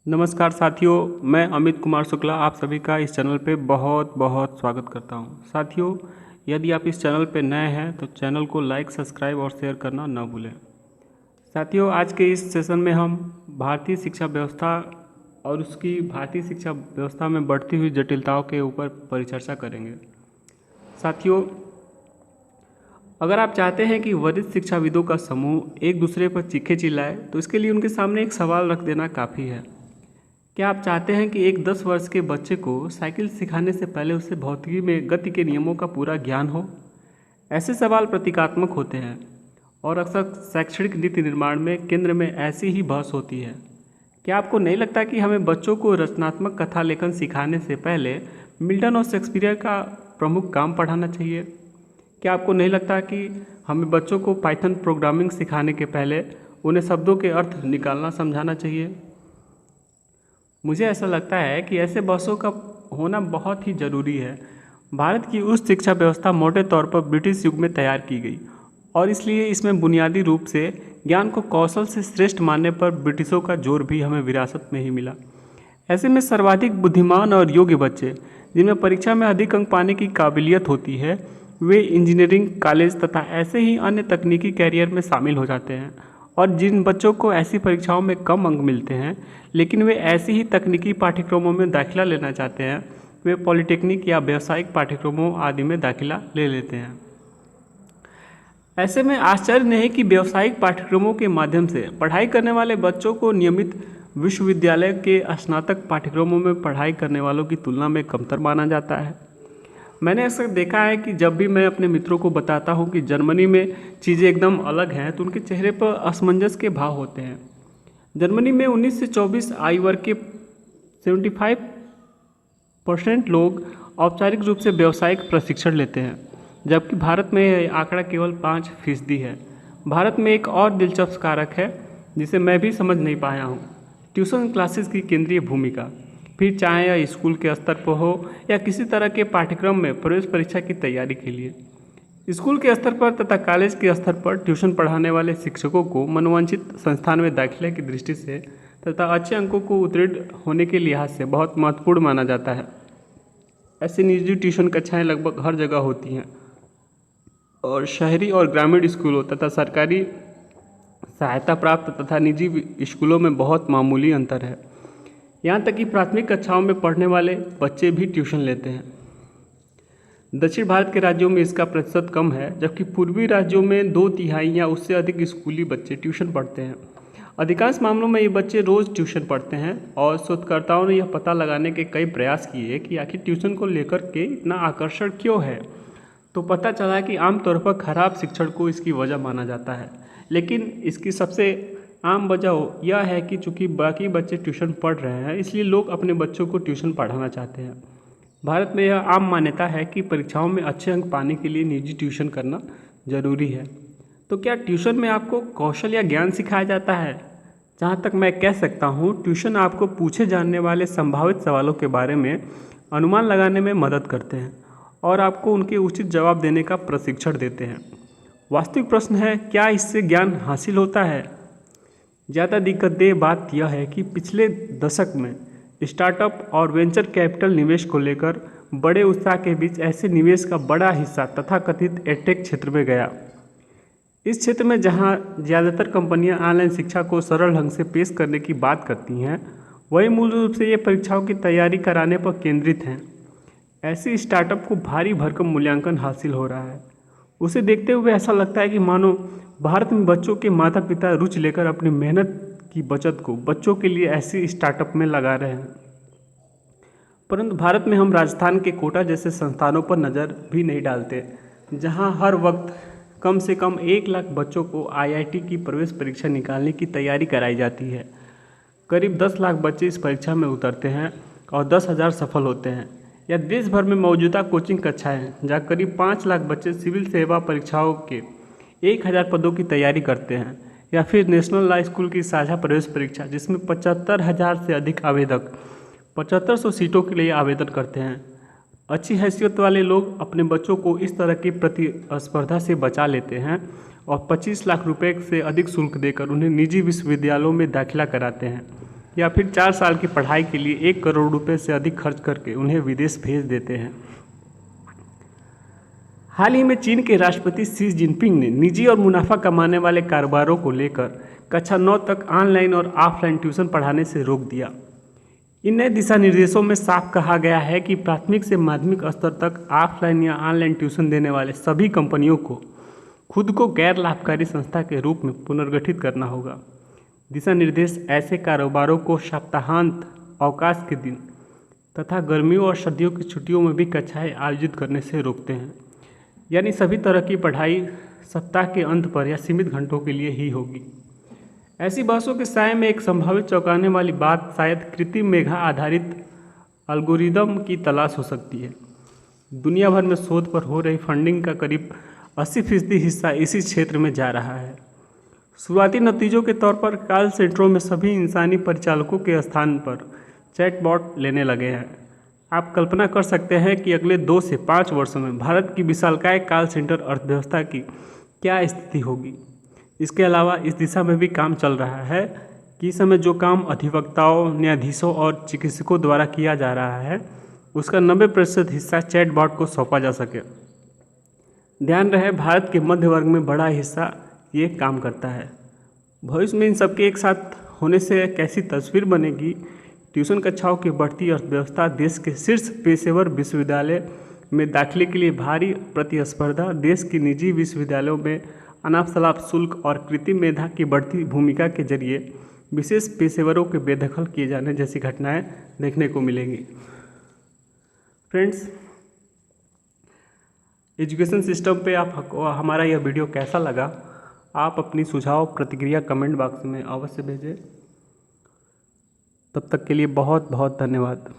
नमस्कार साथियों, मैं अमित कुमार शुक्ला आप सभी का इस चैनल पे बहुत बहुत स्वागत करता हूँ। साथियों, यदि आप इस चैनल पे नए हैं तो चैनल को लाइक, सब्सक्राइब और शेयर करना न भूलें। साथियों, आज के इस सेशन में हम भारतीय शिक्षा व्यवस्था और उसकी भारतीय शिक्षा व्यवस्था में बढ़ती हुई जटिलताओं के ऊपर परिचर्चा करेंगे। साथियों, अगर आप चाहते हैं कि वरिष्ठ शिक्षाविदों का समूह एक दूसरे पर चीखे चिल्लाए तो इसके लिए उनके सामने एक सवाल रख देना काफ़ी है। क्या आप चाहते हैं कि एक 10 वर्ष के बच्चे को साइकिल सिखाने से पहले उसे भौतिकी में गति के नियमों का पूरा ज्ञान हो? ऐसे सवाल प्रतीकात्मक होते हैं और अक्सर शैक्षणिक नीति निर्माण में केंद्र में ऐसी ही बहस होती है। क्या आपको नहीं लगता कि हमें बच्चों को रचनात्मक कथा लेखन सिखाने से पहले मिल्टन और शेक्सपियर का प्रमुख काम पढ़ाना चाहिए? क्या आपको नहीं लगता कि हमें बच्चों को पाइथन प्रोग्रामिंग सिखाने के पहले उन्हें शब्दों के अर्थ निकालना समझाना चाहिए? मुझे ऐसा लगता है कि ऐसे बहसों का होना बहुत ही ज़रूरी है। भारत की उच्च शिक्षा व्यवस्था मोटे तौर पर ब्रिटिश युग में तैयार की गई और इसलिए इसमें बुनियादी रूप से ज्ञान को कौशल से श्रेष्ठ मानने पर ब्रिटिशों का जोर भी हमें विरासत में ही मिला। ऐसे में सर्वाधिक बुद्धिमान और योग्य बच्चे जिनमें परीक्षा में अधिक अंक पाने की काबिलियत होती है वे इंजीनियरिंग कॉलेज तथा ऐसे ही अन्य तकनीकी कैरियर में शामिल हो जाते हैं, और जिन बच्चों को ऐसी परीक्षाओं में कम अंक मिलते हैं लेकिन वे ऐसी ही तकनीकी पाठ्यक्रमों में दाखिला लेना चाहते हैं, वे पॉलिटेक्निक या व्यावसायिक पाठ्यक्रमों आदि में दाखिला ले लेते हैं। ऐसे में आश्चर्य नहीं कि व्यावसायिक पाठ्यक्रमों के माध्यम से पढ़ाई करने वाले बच्चों को नियमित विश्वविद्यालय के स्नातक पाठ्यक्रमों में पढ़ाई करने वालों की तुलना में कमतर माना जाता है। मैंने अक्सर देखा है कि जब भी मैं अपने मित्रों को बताता हूँ कि जर्मनी में चीज़ें एकदम अलग हैं तो उनके चेहरे पर असमंजस के भाव होते हैं। जर्मनी में 19 से 24 आयु वर्ग के 75% लोग औपचारिक रूप से व्यावसायिक प्रशिक्षण लेते हैं, जबकि भारत में यह आंकड़ा केवल 5% है। भारत में एक और दिलचस्प कारक है जिसे मैं भी समझ नहीं पाया हूँ, ट्यूशन क्लासेस की केंद्रीय भूमिका। फिर चाहे यह स्कूल के स्तर पर हो या किसी तरह के पाठ्यक्रम में प्रवेश परीक्षा की तैयारी के लिए, स्कूल के स्तर पर तथा कॉलेज के स्तर पर ट्यूशन पढ़ाने वाले शिक्षकों को मनोवांछित संस्थान में दाखिले की दृष्टि से तथा अच्छे अंकों को उत्तीर्ण होने के लिहाज से बहुत महत्वपूर्ण माना जाता है। ऐसी निजी ट्यूशन कक्षाएं लगभग हर जगह होती हैं और शहरी और ग्रामीण स्कूलों तथा सरकारी सहायता प्राप्त तथा निजी स्कूलों में बहुत मामूली अंतर है। यहाँ तक कि प्राथमिक कक्षाओं में पढ़ने वाले बच्चे भी ट्यूशन लेते हैं। दक्षिण भारत के राज्यों में इसका प्रतिशत कम है, जबकि पूर्वी राज्यों में 2/3 या उससे अधिक स्कूली बच्चे ट्यूशन पढ़ते हैं। अधिकांश मामलों में ये बच्चे रोज़ ट्यूशन पढ़ते हैं और शोधकर्ताओं ने यह पता लगाने के कई प्रयास किए कि आखिर ट्यूशन को लेकर के इतना आकर्षण क्यों है, तो पता चला कि आमतौर पर खराब शिक्षण को इसकी वजह माना जाता है। लेकिन इसकी सबसे आम वजह यह है कि चूंकि बाकी बच्चे ट्यूशन पढ़ रहे हैं इसलिए लोग अपने बच्चों को ट्यूशन पढ़ाना चाहते हैं। भारत में यह आम मान्यता है कि परीक्षाओं में अच्छे अंक पाने के लिए निजी ट्यूशन करना जरूरी है। तो क्या ट्यूशन में आपको कौशल या ज्ञान सिखाया जाता है? जहाँ तक मैं कह सकता हूँ, ट्यूशन आपको पूछे जाने वाले संभावित सवालों के बारे में अनुमान लगाने में मदद करते हैं और आपको उनके उचित जवाब देने का प्रशिक्षण देते हैं। वास्तविक प्रश्न है, क्या इससे ज्ञान हासिल होता है? ज़्यादा दिक्कतदेह बात यह है कि पिछले दशक में स्टार्टअप और वेंचर कैपिटल निवेश को लेकर बड़े उत्साह के बीच ऐसे निवेश का बड़ा हिस्सा तथाकथित एडटेक क्षेत्र में गया। इस क्षेत्र में जहां ज़्यादातर कंपनियां ऑनलाइन शिक्षा को सरल ढंग से पेश करने की बात करती हैं, वही मूल रूप से ये परीक्षाओं की तैयारी कराने पर केंद्रित हैं। ऐसे स्टार्टअप को भारी भरकम मूल्यांकन हासिल हो रहा है। उसे देखते हुए ऐसा लगता है कि मानो भारत में बच्चों के माता पिता रुचि लेकर अपनी मेहनत की बचत को बच्चों के लिए ऐसी स्टार्टअप में लगा रहे हैं। परंतु भारत में हम राजस्थान के कोटा जैसे संस्थानों पर नज़र भी नहीं डालते, जहां हर वक्त कम से कम 1 लाख बच्चों को आईआईटी की प्रवेश परीक्षा निकालने की तैयारी कराई जाती है। करीब 10 लाख बच्चे इस परीक्षा में उतरते हैं और 10,000 सफल होते हैं। या देश भर में मौजूदा कोचिंग कक्षाएं जहाँ करीब 5 लाख बच्चे सिविल सेवा परीक्षाओं के 1000 पदों की तैयारी करते हैं। या फिर नेशनल लॉ स्कूल की साझा प्रवेश परीक्षा जिसमें 75,000 से अधिक आवेदक 7500 सीटों के लिए आवेदन करते हैं। अच्छी हैसियत वाले लोग अपने बच्चों को इस तरह की प्रतिस्पर्धा से बचा लेते हैं और 25 लाख रुपए से अधिक शुल्क देकर उन्हें निजी विश्वविद्यालयों में दाखिला कराते हैं। या फिर 4 साल की पढ़ाई के लिए 1 करोड़ रुपए से अधिक खर्च करके उन्हें विदेश भेज देते हैं। हाल ही में चीन के राष्ट्रपति शी जिनपिंग ने निजी और मुनाफा कमाने वाले कारोबारों को लेकर कक्षा 9 तक ऑनलाइन और ऑफलाइन ट्यूशन पढ़ाने से रोक दिया। इन नए दिशा निर्देशों में साफ कहा गया है कि प्राथमिक से माध्यमिक स्तर तक ऑफलाइन या ऑनलाइन ट्यूशन देने वाले सभी कंपनियों को खुद को गैर लाभकारी संस्था के रूप में पुनर्गठित करना होगा। दिशा निर्देश ऐसे कारोबारों को सप्ताहांत, अवकाश के दिन तथा गर्मियों और सर्दियों की छुट्टियों में भी कक्षाएं आयोजित करने से रोकते हैं। यानी सभी तरह की पढ़ाई सप्ताह के अंत पर या सीमित घंटों के लिए ही होगी। ऐसी बहसों के साय में एक संभावित चौंकाने वाली बात शायद कृत्रिम मेधा आधारित एल्गोरिदम की तलाश हो सकती है। दुनिया भर में शोध पर हो रही फंडिंग का करीब 80% हिस्सा इसी क्षेत्र में जा रहा है। शुरुआती नतीजों के तौर पर कॉल सेंटरों में सभी इंसानी परिचालकों के स्थान पर चैटबॉट लेने लगे हैं। आप कल्पना कर सकते हैं कि अगले 2 से 5 वर्षों में भारत की विशालकाय कॉल सेंटर अर्थव्यवस्था की क्या स्थिति होगी। इसके अलावा इस दिशा में भी काम चल रहा है कि इस समय जो काम अधिवक्ताओं, न्यायाधीशों और चिकित्सकों द्वारा किया जा रहा है उसका 90% हिस्सा चैटबॉट को सौंपा जा सके। ध्यान रहे, भारत के मध्य वर्ग में बड़ा हिस्सा ये काम करता है। भविष्य में इन सबके एक साथ होने से कैसी तस्वीर बनेगी। ट्यूशन कक्षाओं की बढ़ती अर्थव्यवस्था, देश के शीर्ष पेशेवर विश्वविद्यालय में दाखिले के लिए भारी प्रतिस्पर्धा, देश की निजी विश्वविद्यालयों में अनाप शनाप शुल्क और कृत्रिम मेधा की बढ़ती भूमिका के जरिए विशेष पेशेवरों के बेदखल किए जाने जैसी घटनाएं देखने को मिलेंगी। फ्रेंड्स, एजुकेशन सिस्टम पे हमारा यह वीडियो कैसा लगा, आप अपनी सुझाव प्रतिक्रिया कमेंट बॉक्स में अवश्य भेजें। तब तक के लिए बहुत बहुत धन्यवाद।